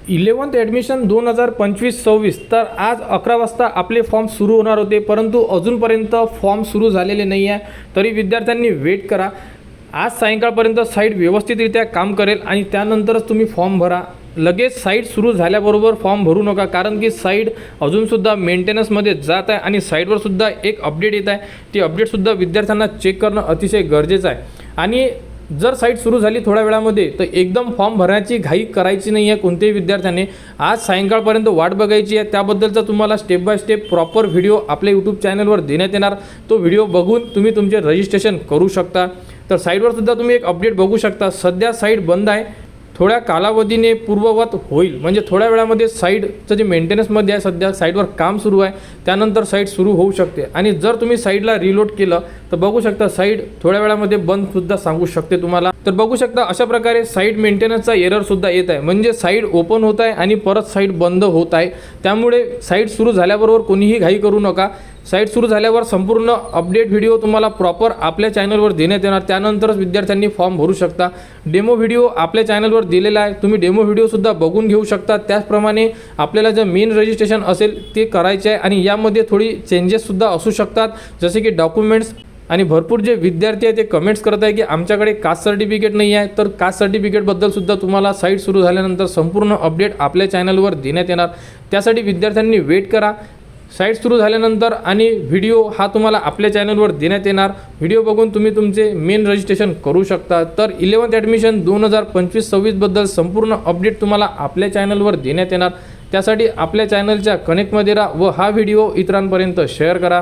11th admission 2025-26 तर आज 11 वाजता आपले फॉर्म सुरू होणार होते, परंतु अजूनपर्यंत फॉर्म सुरू झालेले नाही आहे। तरी विद्यार्थ्यांनी वेट करा। आज सायंकाळपर्यंत साईट व्यवस्थितरित्या काम करेल आणि त्यानंतरच तुम्ही फॉर्म भरा। लगेच साईट सुरू झाल्याबरोबर फॉर्म भरू नका, कारण की साईट अजूनसुद्धा मेंटेनन्समध्ये जात आहे आणि साईटवर सुद्धा एक अपडेट येत आहे। ती अपडेटसुद्धा विद्यार्थ्यांना चेक करणं अतिशय गरजेचं आहे। आणि जर साईट सुरू झाली थोड्या वेळामध्ये तर एकदम फॉर्म भरण्याची घाई करायची नाही आहे कोणत्याही विद्यार्थ्याने। आज सायंकाळपर्यंत वाट बघायची आहे। त्याबद्दलचा तुम्हाला step by step proper video आपल्या यूट्यूब चॅनलवर देण्यात येणार। तो व्हिडिओ बघून तुम्ही तुमचे रजिस्ट्रेशन करू शकता। तर साईटवर सुद्धा तुम्ही एक अपडेट बघू शकता। सध्या साईट बंद आहे, थोड्या कालावधीने पूर्ववत होईल, म्हणजे थोड्या वेळामध्ये साईटचं जे मेंटेनन्समध्ये आहे सध्या साईटवर काम सुरू आहे, त्यानंतर साईट सुरू होऊ शकते। आणि जर तुम्ही साईटला रिलोड केलं तर बघू शकता साईट थोड्या वेळामध्ये बंदसुद्धा सांगू शकते तुम्हाला। तर बघू शकता अशा प्रकारे साईट मेंटेनन्सचा एररसुद्धा येत आहे, म्हणजे साईट ओपन होत आहे आणि परत साईट बंद होत आहे। त्यामुळे साईट सुरू झाल्याबरोबर कोणीही घाई करू नका। साईट सुरू झाल्यावर संपूर्ण अपडेट व्हिडिओ तुम्हाला प्रॉपर आपल्या चॅनलवर देण्यात येणार, त्यानंतरच विद्यार्थ्यांनी फॉर्म भरू शकता। डेमो व्हिडिओ आपल्या चॅनलवर दिलेला आहे, तुम्ही डेमो व्हिडिओसुद्धा बघून घेऊ शकता। त्याचप्रमाणे आपल्याला जे मेन रजिस्ट्रेशन असेल ते करायचे आहे आणि यामध्ये थोडी चेंजेससुद्धा असू शकतात, जसे की डॉक्युमेंट्स। आणि भरपूर जे विद्यार्थी आहेत ते कमेंट्स करत आहे की आमच्याकडे कास्ट सर्टिफिकेट नाही आहे, तर कास्ट सर्टिफिकेटबद्दल सुद्धा तुम्हाला साईट सुरू झाल्यानंतर संपूर्ण अपडेट आपल्या चॅनलवर देण्यात येणार। त्यासाठी विद्यार्थ्यांनी वेट करा। साईट सुरू झाल्यानंतर आणि व्हिडिओ हा तुम्हाला आपल्या चॅनलवर देण्यात येणार। व्हिडिओ बघून तुम्ही तुमचे मेन रजिस्ट्रेशन करू शकता। तर 11th ॲडमिशन 2025-26 बद्दल संपूर्ण अपडेट तुम्हाला आपल्या चॅनलवर देण्यात येणार। त्यासाठी आपल्या चॅनलच्या कनेक्टमध्ये राहा व हा व्हिडिओ इतरांपर्यंत शेअर करा।